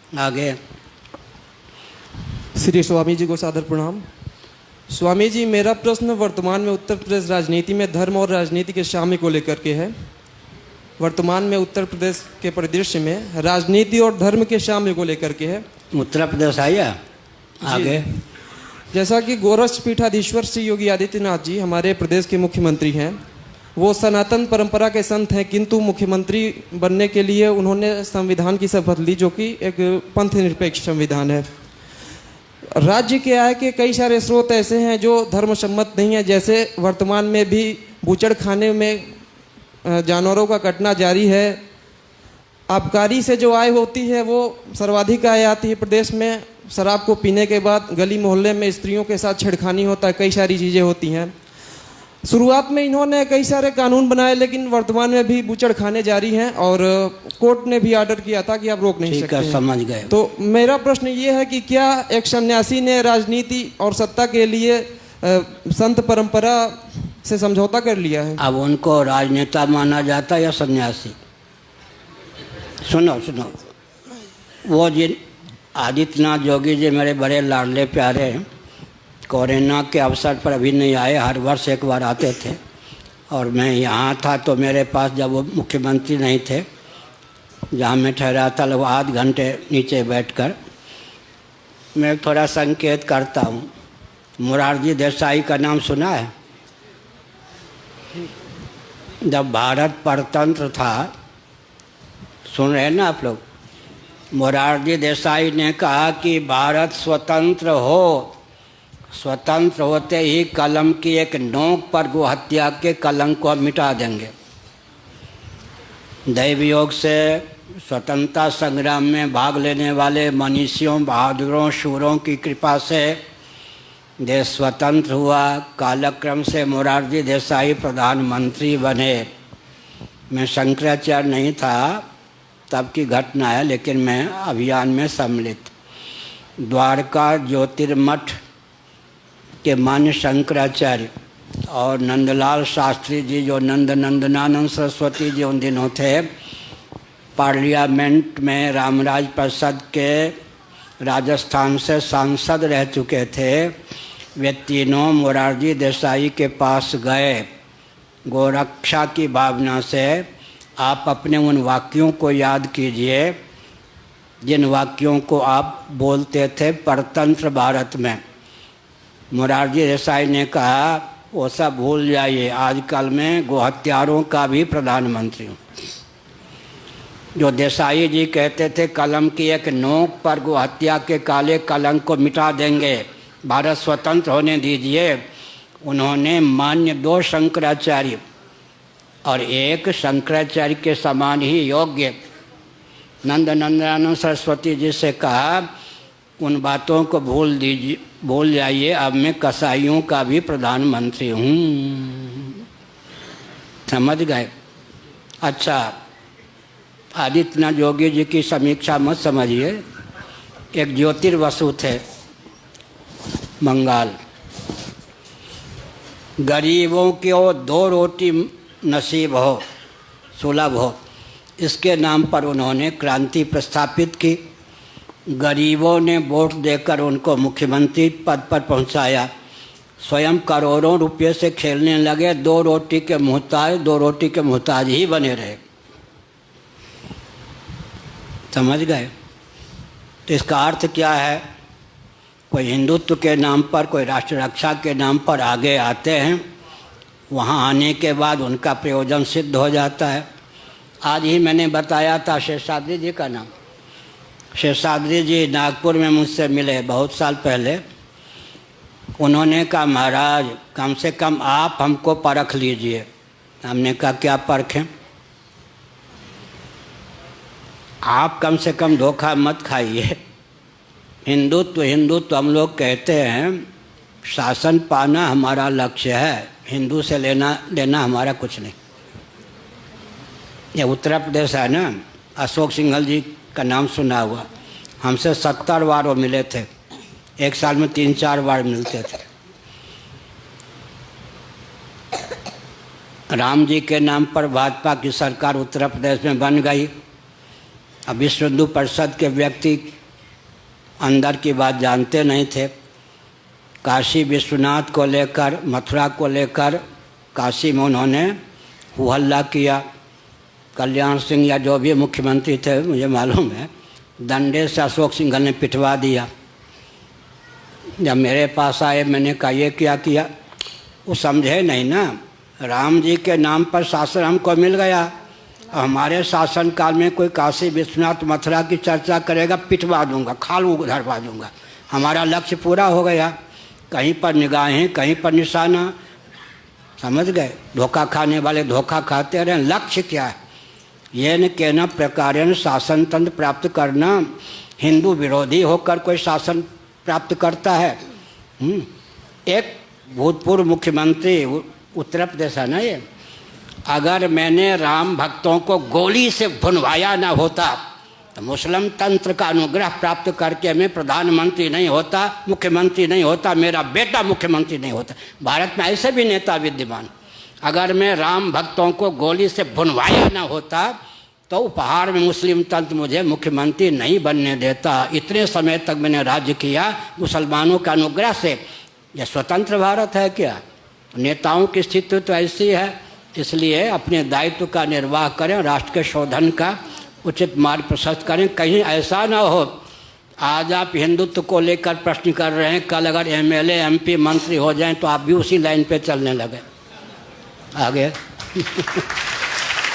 आगे। श्री स्वामी जी को सादर प्रणाम। स्वामी जी, मेरा प्रश्न वर्तमान में उत्तर प्रदेश राजनीति में धर्म और राजनीति के साम्य को लेकर के है। वर्तमान में उत्तर प्रदेश के परिदृश्य में राजनीति और धर्म के साम्य को लेकर के है। उत्तर प्रदेश आइए, आगे। जैसा कि गोरक्ष पीठाधीश्वर श्री योगी आदित्यनाथ जी हमारे प्रदेश के मुख्यमंत्री हैं, वो सनातन परंपरा के संत हैं, किंतु मुख्यमंत्री बनने के लिए उन्होंने संविधान की शपथ ली, जो कि एक पंथ निरपेक्ष संविधान है। राज्य के आय के कई सारे स्रोत ऐसे हैं जो धर्म सम्मत नहीं है, जैसे वर्तमान में भी बूचड़ खाने में जानवरों का कटना जारी है। आबकारी से जो आय होती है वो सर्वाधिक आय आती है प्रदेश में। शराब को पीने के बाद गली मोहल्ले में स्त्रियों के साथ छेड़खानी होता है, कई सारी चीज़ें होती हैं। शुरुआत में इन्होंने कई सारे कानून बनाए, लेकिन वर्तमान में भी बूचड़ खाने जारी हैं और कोर्ट ने भी ऑर्डर किया था कि आप रोक नहीं सकते हैं। समझ गए। तो मेरा प्रश्न ये है कि क्या एक सन्यासी ने राजनीति और सत्ता के लिए संत परंपरा से समझौता कर लिया है? अब उनको राजनेता माना जाता है या सन्यासी? सुनो सुनो, वो जिन आदित्यनाथ योगी जी मेरे बड़े लाडले प्यारे हैं, कोरोना के अवसर पर अभी नहीं आए, हर वर्ष एक बार आते थे। और मैं यहाँ था तो मेरे पास जब वो मुख्यमंत्री नहीं थे, जहाँ मैं ठहरा था, लगभग आध घंटे नीचे बैठकर मैं थोड़ा संकेत करता हूँ। मोरारजी देसाई का नाम सुना है? जब भारत परतंत्र था, सुन रहे हैं ना आप लोग? मोरारजी देसाई ने कहा कि भारत स्वतंत्र हो, स्वतंत्र होते ही कलम की एक नोक पर गोहत्या के कलंक को मिटा देंगे। दैव योग से स्वतंत्रता संग्राम में भाग लेने वाले मनीषियों, बहादुरों, शूरों की कृपा से देश स्वतंत्र हुआ। कालक्रम से मोरारजी देसाई प्रधानमंत्री बने। मैं शंकराचार्य नहीं था, तब की घटना है, लेकिन मैं अभियान में सम्मिलित। द्वारका ज्योतिर्मठ के मान्य शंकराचार्य और नंदलाल शास्त्री जी, जो नंदनानंद सरस्वती जी उन दिनों थे, पार्लियामेंट में रामराज प्रसाद के राजस्थान से सांसद रह चुके थे। वे तीनों मोरारजी देसाई के पास गए। गोरक्षा की भावना से आप अपने उन वाक्यों को याद कीजिए जिन वाक्यों को आप बोलते थे परतंत्र भारत में। मोरारजी देसाई ने कहा, वो सब भूल जाइए, आजकल मैं गोहत्यारों का भी प्रधानमंत्री हूँ। जो देसाई जी कहते थे कलम की एक नोक पर गोहत्या के काले कलंक को मिटा देंगे, भारत स्वतंत्र होने दीजिए, उन्होंने मान्य दो शंकराचार्य और एक शंकराचार्य के समान ही योग्य नंदनानंद सरस्वती जी से कहा, उन बातों को भूल जाइए, अब मैं कसाईयों का भी प्रधानमंत्री हूँ। समझ गए? अच्छा, आदित्यनाथ योगी जी की समीक्षा मत समझिए। एक ज्योतिर्वसु थे बंगाल, गरीबों को 2 रोटी नसीब हो, सुलभ हो, इसके नाम पर उन्होंने क्रांति प्रस्थापित की। गरीबों ने वोट देकर उनको मुख्यमंत्री पद पर पहुंचाया। स्वयं करोड़ों रुपये से खेलने लगे, 2 रोटी के मोहताज ही बने रहे। समझ गए? तो इसका अर्थ क्या है? कोई हिंदुत्व के नाम पर, कोई राष्ट्र रक्षा के नाम पर आगे आते हैं, वहाँ आने के बाद उनका प्रयोजन सिद्ध हो जाता है। आज ही मैंने बताया था शेषाद्री जी का नाम। शेषाद्री जी नागपुर में मुझसे मिले बहुत साल पहले। उन्होंने कहा, महाराज कम से कम आप हमको परख लीजिए। हमने कहा, क्या परखें? आप कम से कम धोखा मत खाइए। हिंदुत्व हम लोग कहते हैं, शासन पाना हमारा लक्ष्य है, हिंदू से लेना हमारा कुछ नहीं। ये उत्तर प्रदेश है ना, अशोक सिंघल जी का नाम सुना हुआ, हमसे 70 बार वो मिले थे, एक साल में 3-4 बार मिलते थे। राम जी के नाम पर भाजपा की सरकार उत्तर प्रदेश में बन गई। अब विश्व हिंदू परिषद के व्यक्ति अंदर की बात जानते नहीं थे। काशी विश्वनाथ को लेकर, मथुरा को लेकर काशी में उन्होंने हुहल्ला किया। कल्याण सिंह या जो भी मुख्यमंत्री थे, मुझे मालूम है, डंडे से अशोक सिंघल ने पिटवा दिया। जब मेरे पास आए मैंने कहा ये क्या किया, वो समझे नहीं ना। राम जी के नाम पर शासन हमको मिल गया, हमारे शासन काल में कोई काशी विश्वनाथ मथुरा की चर्चा करेगा, पिटवा दूंगा, खालू धरवा दूंगा। हमारा लक्ष्य पूरा हो गया। कहीं पर निगाहें, कहीं पर निशाना, समझ गए। धोखा खाने वाले धोखा खाते रहे। लक्ष्य क्या है? ये न केन प्रकारेण शासन तंत्र प्राप्त करना। हिंदू विरोधी होकर कोई शासन प्राप्त करता है? एक भूतपूर्व मुख्यमंत्री, उत्तर प्रदेश है ना ये, अगर मैंने राम भक्तों को गोली से भुनवाया ना होता तो मुस्लिम तंत्र का अनुग्रह प्राप्त करके मैं प्रधानमंत्री नहीं होता, मुख्यमंत्री नहीं होता, मेरा बेटा मुख्यमंत्री नहीं होता। भारत में ऐसे भी नेता विद्यमान। अगर मैं राम भक्तों को गोली से भुनवाया ना होता तो उपहार में मुस्लिम तंत्र मुझे मुख्यमंत्री नहीं बनने देता। इतने समय तक मैंने राज्य किया मुसलमानों के अनुग्रह से। यह स्वतंत्र भारत है क्या? नेताओं की स्थिति तो ऐसी है। इसलिए अपने दायित्व का निर्वाह करें, राष्ट्र के शोधन का उचित मार्ग प्रशस्त करें। कहीं ऐसा ना हो आज आप हिंदुत्व को लेकर प्रश्न कर रहे हैं, कल अगर एमएलए एमपी मंत्री हो जाएं तो आप भी उसी लाइन पे चलने लगे। आगे